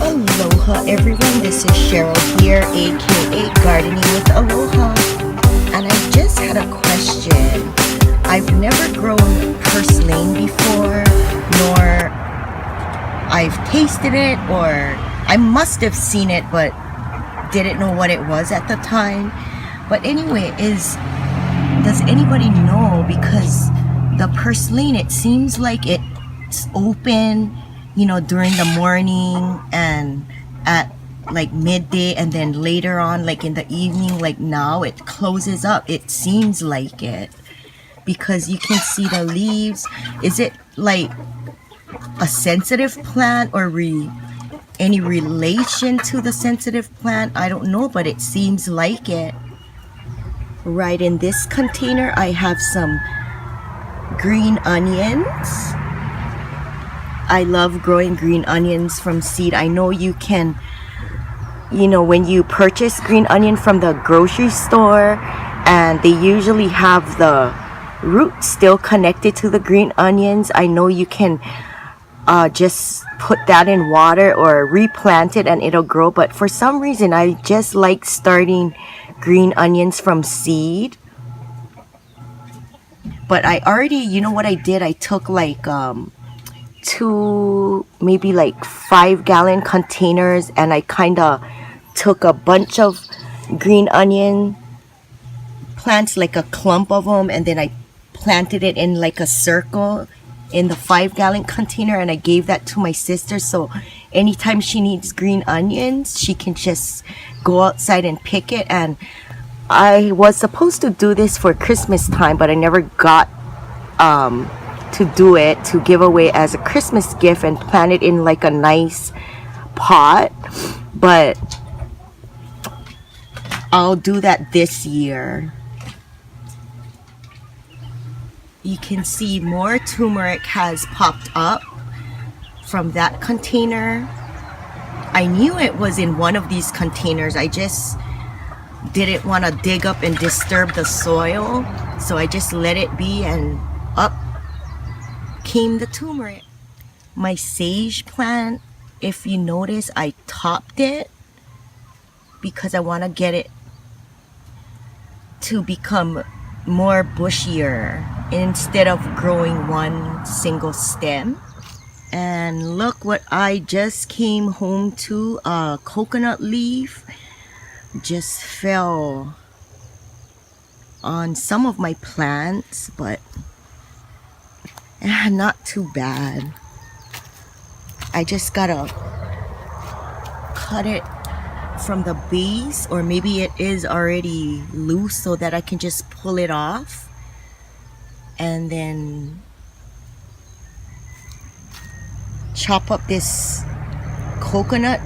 Aloha everyone, this is Cheryl here, aka Gardening with Aloha, and I just had a question. I've never grown purslane before, nor I've tasted it, or I must have seen it but didn't know what it was at the time. But anyway, does anybody know, because the purslane, it seems like it's open, you know, during the morning and at like midday, and then later on, like in the evening, like now it closes up. It seems like it, because you can see the leaves. Is it like a sensitive plant, or any relation to the sensitive plant? I don't know, but it seems like it. Right in this container, I have some green onions. I love growing green onions from seed. I know you can, you know, when you purchase green onion from the grocery store, and they usually have the roots still connected to the green onions, I know you can just put that in water or replant it and it'll grow. But for some reason, I just like starting green onions from seed. But I already, you know what I did? I took like two, maybe like 5-gallon containers, and I kind of took a bunch of green onion plants, like a clump of them, and then I planted it in like a circle in the 5-gallon container, and I gave that to my sister, so anytime she needs green onions, she can just go outside and pick it. And I was supposed to do this for Christmas time, but I never got to do it, to give away as a Christmas gift and plant it in like a nice pot. But I'll do that this year. You can see more turmeric has popped up from that container. I knew it was in one of these containers. I just didn't want to dig up and disturb the soil, so I just let it be, and up came the turmeric. My sage plant, if you notice, I topped it because I want to get it to become more bushier instead of growing one single stem. And look what I just came home to. A coconut leaf just fell on some of my plants, but not too bad. I just gotta cut it from the base, or maybe it is already loose, so that I can just pull it off, and then chop up this coconut,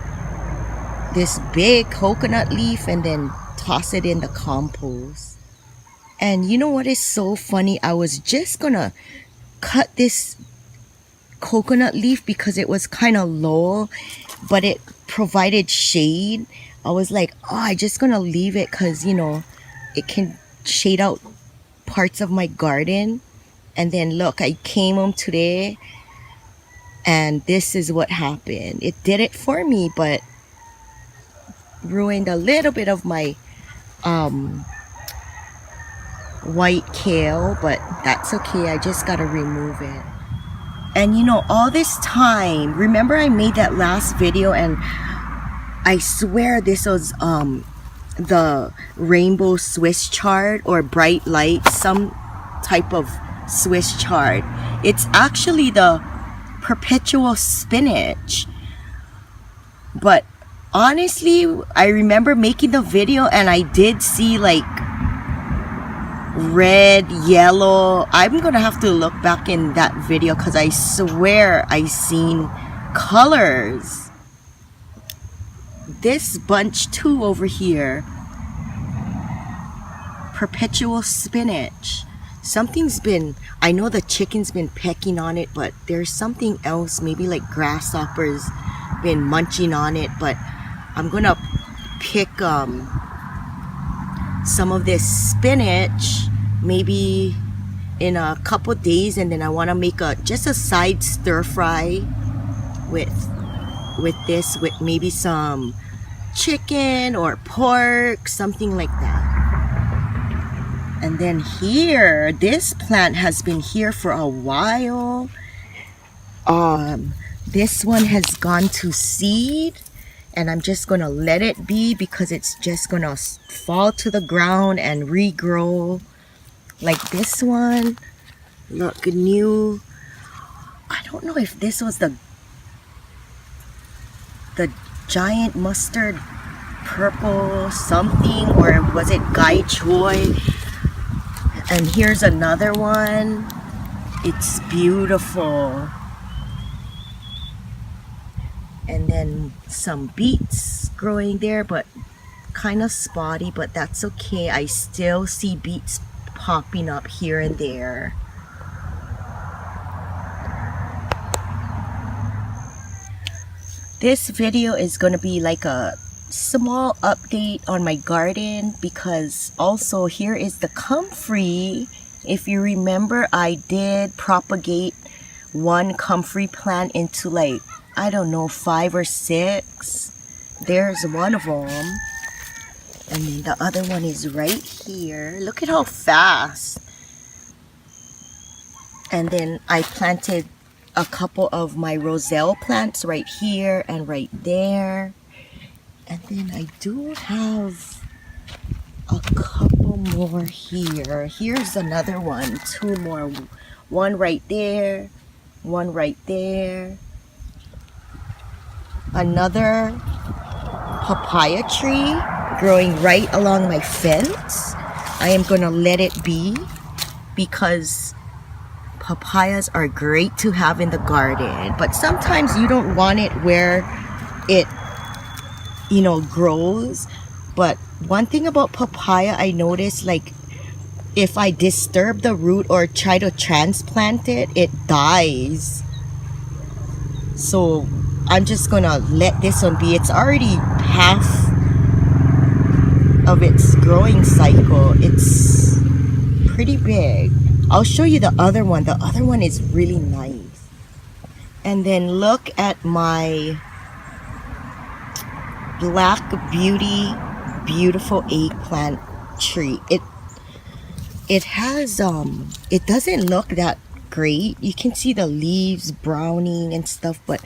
this big coconut leaf, and then toss it in the compost. And you know what is so funny? I was just gonna cut this coconut leaf because it was kind of low, but it provided shade. I was like, oh, I just gonna leave it because, you know, it can shade out parts of my garden. And then look, I came home today and this is what happened. It did it for me, but ruined a little bit of my white kale, but that's okay. I just gotta remove it. And you know, all this time, remember I made that last video, and I swear this was the rainbow Swiss chard, or bright light, some type of Swiss chard. It's actually the perpetual spinach. But honestly, I remember making the video and I did see like red, yellow. I'm gonna have to look back in that video because I swear I seen colors. This bunch too over here, perpetual spinach. Something's been, I know the chicken's been pecking on it, but there's something else, maybe like grasshoppers been munching on it. But I'm gonna pick some of this spinach maybe in a couple days, and then I want to make just a side stir fry with with this with maybe some chicken or pork, something like that. And then here, this plant has been here for a while. This one has gone to seed, and I'm just gonna let it be because it's just gonna fall to the ground and regrow. Like this one, look, new. I don't know if this was the giant mustard purple something, or was it Gai Choi? And here's another one. It's beautiful. And then some beets growing there, but kind of spotty, but that's okay. I still see beets popping up here and there. This video is going to be like a small update on my garden, because also here is the comfrey. If you remember, I did propagate one comfrey plant into like, I don't know, 5 or 6. There's one of them. And then the other one is right here. Look at how fast. And then I planted a couple of my roselle plants right here and right there. And then I do have a couple more here. Here's another one, 2 more. One right there, one right there. Another papaya tree growing right along my fence. I am gonna let it be because papayas are great to have in the garden, but sometimes you don't want it where it, you know, grows. But one thing about papaya I noticed, like if I disturb the root or try to transplant it, it dies. So I'm just gonna let this one be. It's already half of its growing cycle. It's pretty big. I'll show you the other one. The other one is really nice. And then look at my Black Beauty beautiful eggplant tree. It has it doesn't look that great. You can see the leaves browning and stuff, but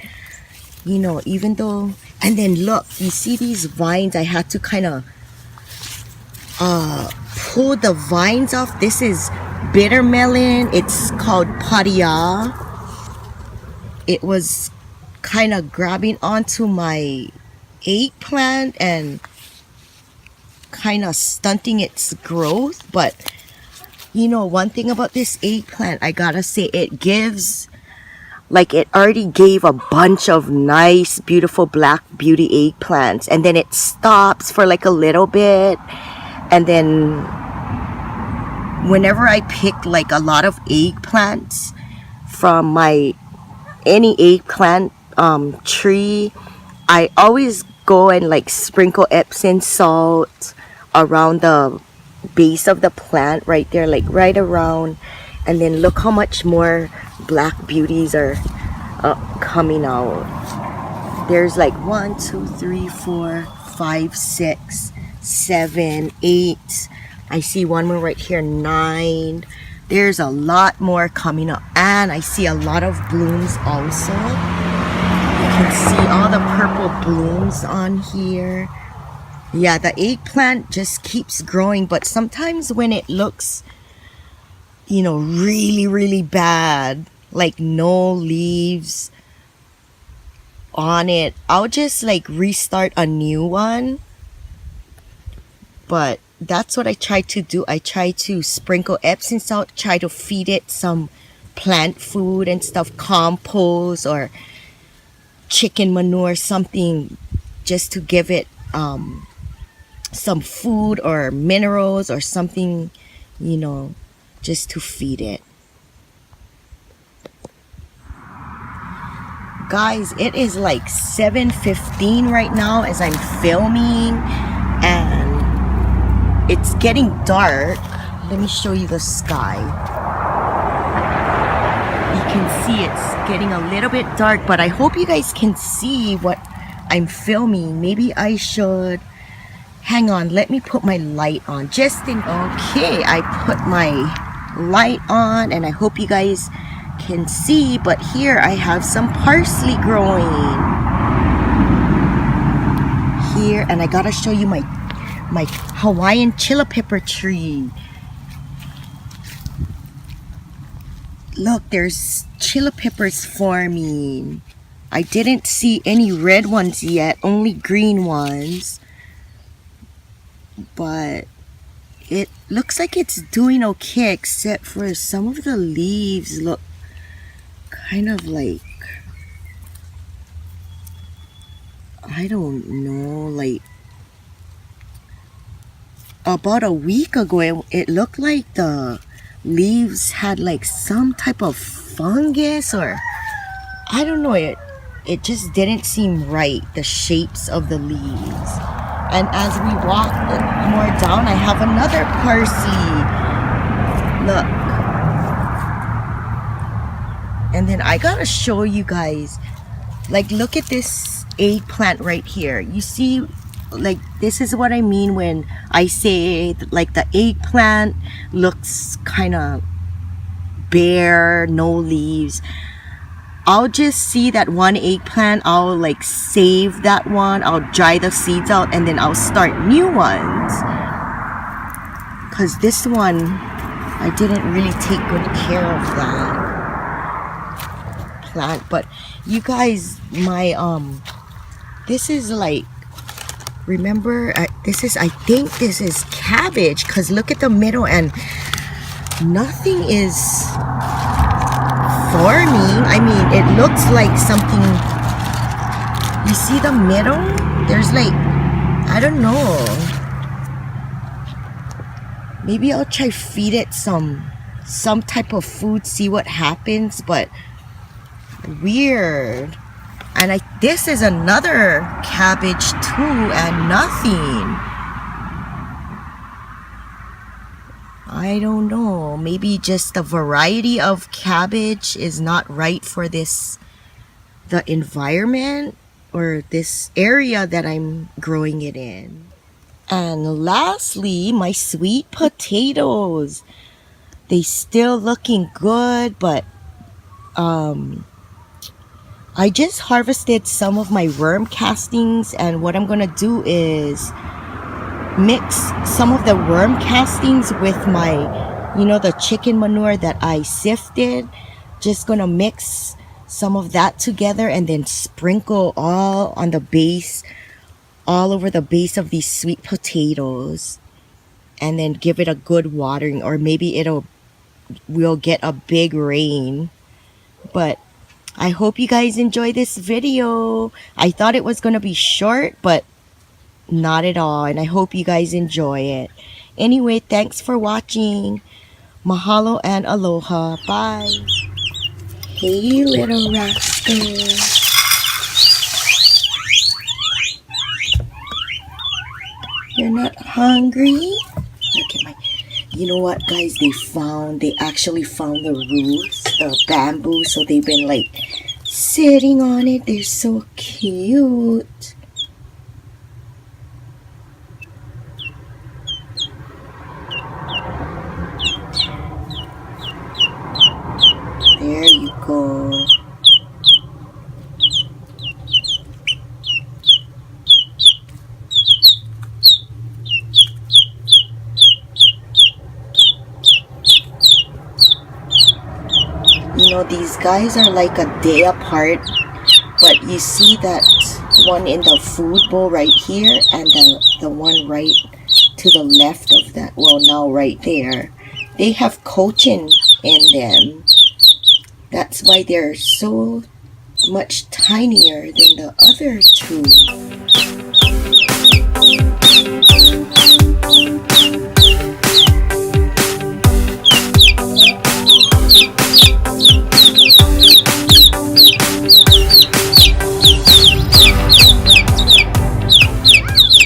you know, even though, and then look, you see these vines, I had to kind of pull the vines off. This is bitter melon. It's called Papaya. It was kind of grabbing onto my eggplant and kind of stunting its growth. But you know, one thing about this eggplant, I gotta say, it gives, like, it already gave a bunch of nice beautiful Black Beauty eggplants, and then it stops for like a little bit, and then whenever I pick like a lot of eggplants from my any eggplant tree, I always go and like sprinkle Epsom salt around the base of the plant right there, like right around, and then look how much more Black Beauties are coming out. There's like 1, 2, 3, 4, 5, 6, 7, 8. I see one more right here, 9. There's a lot more coming up, and I see a lot of blooms also. You can see all the purple blooms on here. Yeah, the eggplant just keeps growing, but sometimes when it looks, you know, really bad, like no leaves on it, I'll just like restart a new one. But that's what I try to do. I try to sprinkle Epsom salt, try to feed it some plant food and stuff, compost or chicken manure, something, just to give it some food or minerals or something, you know, just to feed it. Guys, it is like 7:15 right now as I'm filming, and it's getting dark. Let me show you the sky. You can see it's getting a little bit dark, but I hope you guys can see what I'm filming. Maybe I should, hang on, let me put my light on. Okay, I put my light on and I hope you guys can see, but here I have some parsley growing here, and I gotta show you my Hawaiian chili pepper tree. Look, there's chili peppers forming. I didn't see any red ones yet, only green ones. But it looks like it's doing okay, except for some of the leaves look kind of like, I don't know, like about a week ago it looked like the leaves had like some type of fungus, or I don't know, it just didn't seem right, the shapes of the leaves. And as we walk more down, I have another parsley. Look. And then I gotta show you guys, like, look at this eggplant right here. You see, like, this is what I mean when I say, like, the eggplant looks kind of bare, no leaves. I'll just see that one eggplant, I'll like save that one, I'll dry the seeds out, and then I'll start new ones. Because this one, I didn't really take good care of that plant. But you guys, my this is like, remember, this is, I think this is cabbage, because look at the middle and nothing is forming. I mean, it looks like something. You see the middle? There's like, I don't know. Maybe I'll try feed it some type of food, see what happens, but weird. And this is another cabbage too, and nothing. I don't know, maybe just the variety of cabbage is not right for the environment or this area that I'm growing it in. And lastly, my sweet potatoes. They still looking good, but I just harvested some of my worm castings, and what I'm gonna do is mix some of the worm castings with my, you know, the chicken manure that I sifted. Just gonna mix some of that together and then sprinkle all on the base, all over the base of these sweet potatoes, and then give it a good watering, or maybe we'll get a big rain. But I hope you guys enjoy this video. I thought it was gonna be short, but not at all, and I hope you guys enjoy it. Anyway, thanks for watching. Mahalo and aloha. Bye. Hey, little rascal. You're not hungry? Look at my... You know what, guys? They actually found the roots, the bamboo, so they've been like sitting on it. They're so cute. There you go. You know, these guys are like a day apart, but you see that one in the food bowl right here, and the one right to the left of that, well, now right there, they have coaching in them. That's why they're so much tinier than the other two.